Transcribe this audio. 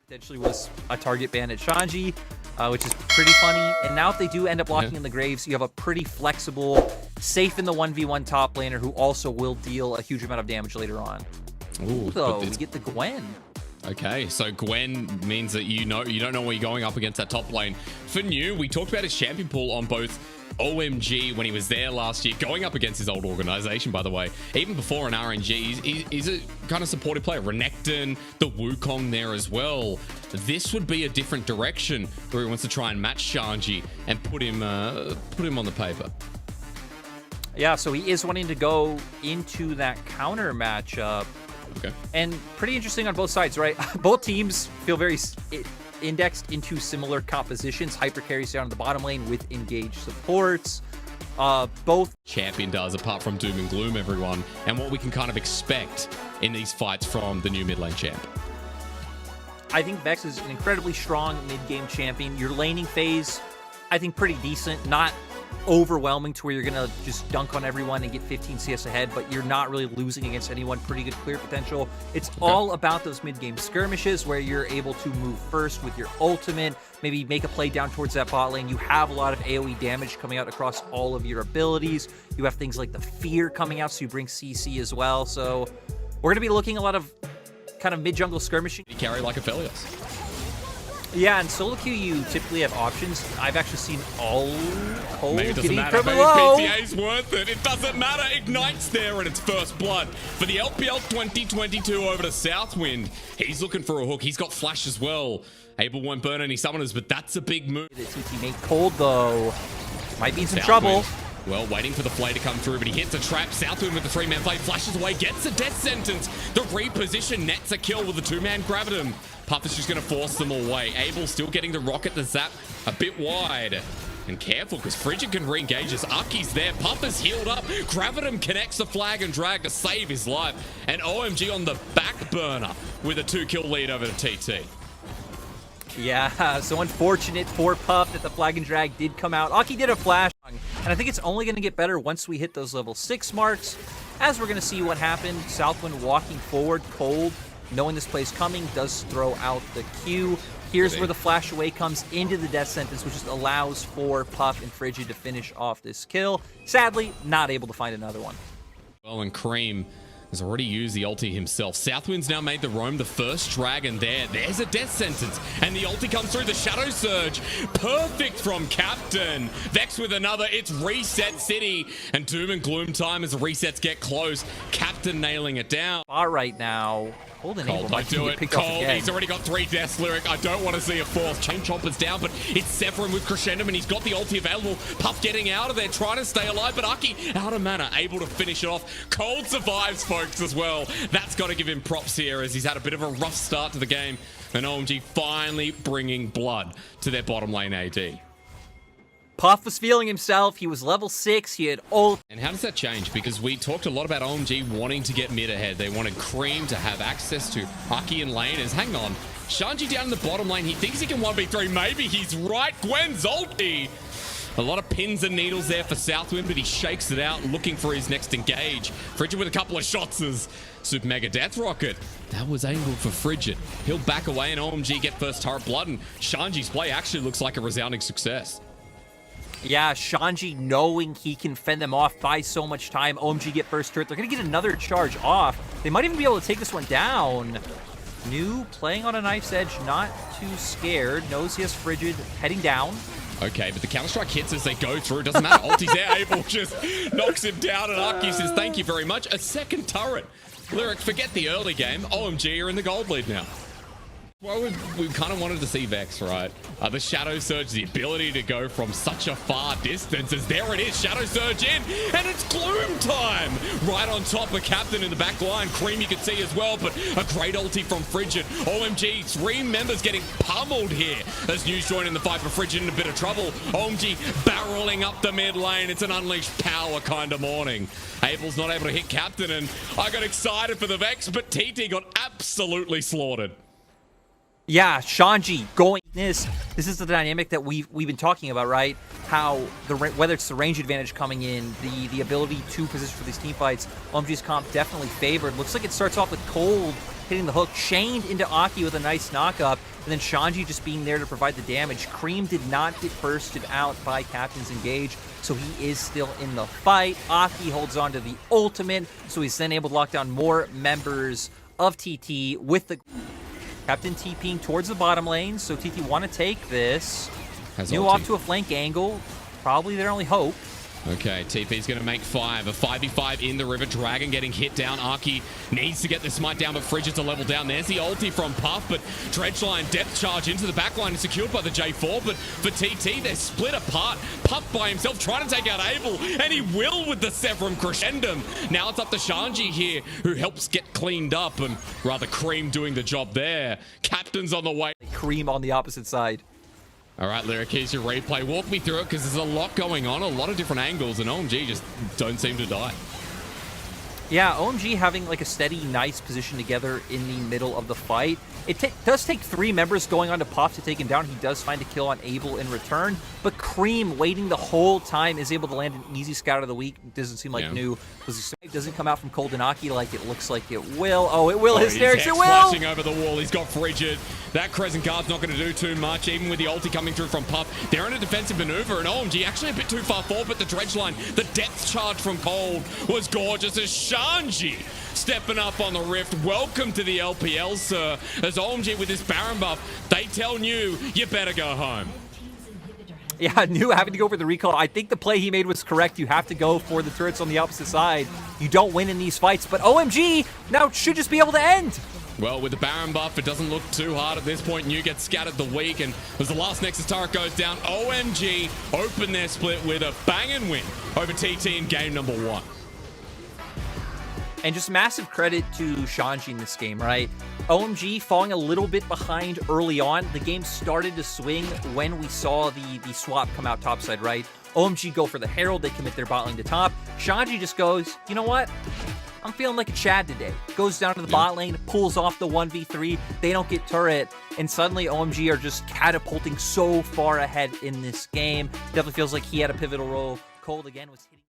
Potentially was a target ban at Shanji, which is pretty funny. And now if they do end up locking in the Graves, you have a pretty flexible, safe in the 1v1 top laner who also will deal a huge amount of damage later on. Ooh, so we get the Gwen. Okay, so Gwen means that you don't know where you're going up against that top lane. For New, we talked about his champion pool on both OMG when he was there last year, going up against his old organization, by the way. Even before an RNG, he's a kind of supportive player. Renekton, the Wukong there as well. This would be a different direction where he wants to try and match Shanji and put him on the paper. Yeah, so he is wanting to go into that counter matchup. Okay. And pretty interesting on both sides, right? Both teams feel very indexed into similar compositions. Hyper carries down in the bottom lane with engaged supports. Both champion does, apart from Doom and Gloom, everyone, and what we can kind of expect in these fights from the new mid lane champ. I think Vex is an incredibly strong mid-game champion. Your laning phase, I think pretty decent. Not overwhelming to where you're gonna just dunk on everyone and get 15 CS ahead, but you're not really losing against anyone. Pretty good clear potential. It's all about those mid-game skirmishes where you're able to move first with your ultimate, maybe make a play down towards that bot lane. You have a lot of AoE damage coming out across all of your abilities. You have things like the fear coming out, so you bring CC as well. So we're gonna be looking a lot of kind of mid-jungle skirmishing. You carry like a Felios. Yeah, and solo queue, you typically have options. I've actually seen all Cole maybe it doesn't getting matter. incredibly low. PTA's worth it. It doesn't matter. Ignites there at its first blood. For the LPL 2022 over to Southwind. He's looking for a hook. He's got flash as well. Abel won't burn any summoners, but that's a big move. The TT made cold, though. Might be in some trouble. Well, waiting for the flay to come through, but he hits a trap. Southwind with the 3-man play, flashes away, gets a death sentence. The reposition nets a kill with the 2-man grabbed him. Puff is just going to force them away. Abel still getting the rocket, the zap a bit wide. And careful, because Frigid can re-engage us. Aki's there. Puff is healed up. Gravitum connects the flag and drag to save his life. And OMG on the back burner with a 2-kill lead over the TT. Yeah, so unfortunate for Puff that the flag and drag did come out. Aki did a flash, and I think it's only going to get better once we hit those level 6 marks. As we're going to see what happened, Southwind walking forward, cold, knowing this play's coming, does throw out the Q. Here's where the flash away comes into the death sentence, which just allows for Puff and Frigid to finish off this kill. Sadly, not able to find another one. Well, and Cream has already used the ulti himself. Southwind's now made the roam, the first dragon there. There's a death sentence, and the ulti comes through, the Shadow Surge. Perfect from Captain. Vex with another, it's Reset City, and Doom and Gloom time as the resets get close. Captain nailing it down. Right now. Cold, don't do it. Cold, he's already got 3 deaths, Lyric. I don't want to see a 4th. Chain Chomper's down, but it's Sephiroth with Crescendum, and he's got the ulti available. Puff getting out of there, trying to stay alive, but Aki out of mana, able to finish it off. Cold survives, folks, as well. That's got to give him props here, as he's had a bit of a rough start to the game, and OMG finally bringing blood to their bottom lane AD. Puff was feeling himself. He was level 6. He had ult. And how does that change? Because we talked a lot about OMG wanting to get mid ahead. They wanted Cream to have access to Aki and laners. Hang on. Shanji down in the bottom lane. He thinks he can 1v3. Maybe he's right. Gwen's ulti. A lot of pins and needles there for Southwind, but he shakes it out, looking for his next engage. Frigid with a couple of shots as Super Mega Death Rocket. That was angled for Frigid. He'll back away and OMG get first turret blood, and Shanji's play actually looks like a resounding success. Yeah, Shanji knowing he can fend them off by so much time. OMG get first turret. They're going to get another charge off. They might even be able to take this one down. New playing on a knife's edge, not too scared. Knows he has Frigid heading down. Okay, but the Counter-Strike hits as they go through. It doesn't matter. Ulti's there. Abel just knocks him down, and Aki says, thank you very much. A second turret. Lyric, forget the early game. OMG are in the gold lead now. Well, we kind of wanted to see Vex, right? The Shadow Surge, the ability to go from such a far distance as there it is, Shadow Surge in, and it's Gloom time! Right on top of Captain in the back line. Cream you can see as well, but a great ulti from Frigid. OMG, 3 members getting pummeled here as News joining the fight for Frigid in a bit of trouble. OMG barreling up the mid lane. It's an unleashed power kind of morning. Abel's not able to hit Captain, and I got excited for the Vex, but TT got absolutely slaughtered. Yeah, Shanji going this is the dynamic that we've been talking about, right? How whether it's the range advantage coming in, the ability to position for these team fights, OMG's comp definitely favored. Looks like it starts off with Cold hitting the hook, chained into Aki with a nice knock-up, and then Shanji just being there to provide the damage. Cream did not get bursted out by Captain's Engage, so he is still in the fight. Aki holds on to the ultimate, so he's then able to lock down more members of TT with the Captain TPing towards the bottom lane, so TT want to take this. New off to a flank angle, probably their only hope. Okay, TP's going to make 5. A 5v5 in the river. Dragon getting hit down. Aki needs to get the smite down, but Frigid's a level down. There's the ulti from Puff, but Dredgeline depth charge into the backline is secured by the J4, but for TT, they're split apart. Puff by himself trying to take out Abel, and he will with the Severum Crescendum. Now it's up to Shanji here, who helps get cleaned up, and rather Cream doing the job there. Captain's on the way. Cream on the opposite side. All right, Lyric, here's your replay. Walk me through it, because there's a lot going on, a lot of different angles, and OMG just don't seem to die. Yeah, OMG having like a steady, nice position together in the middle of the fight. It does take 3 members going on to Puff to take him down. He does find a kill on Abel in return, but Cream waiting the whole time is able to land an easy scout of the week. Doesn't seem like new. It doesn't come out from Koldenaki like it looks like it will. Oh, it will. Hysterics, it will! Flashing over the wall. He's got Frigid. That Crescent Guard's not going to do too much, even with the ulti coming through from Puff. They're in a defensive maneuver, and OMG actually a bit too far forward, but the dredge line, the depth charge from Cold was gorgeous as Shanji stepping up on the rift. Welcome to the LPL, sir. As OMG with this Baron buff, they tell New, you better go home. Yeah, New having to go for the recall. I think the play he made was correct. You have to go for the turrets on the opposite side. You don't win in these fights, but OMG now should just be able to end. Well, with the Baron buff, it doesn't look too hard at this point. New gets scattered the weak, and as the last Nexus turret goes down, OMG open their split with a banging win over TT in game number 1. And just massive credit to Shanji in this game, right? OMG falling a little bit behind early on. The game started to swing when we saw the swap come out topside, right? OMG go for the Herald. They commit their bot lane to top. Shanji just goes, you know what? I'm feeling like a Chad today. Goes down to the bot lane, pulls off the 1v3. They don't get turret, and suddenly OMG are just catapulting so far ahead in this game. Definitely feels like he had a pivotal role. Cold again was hitting.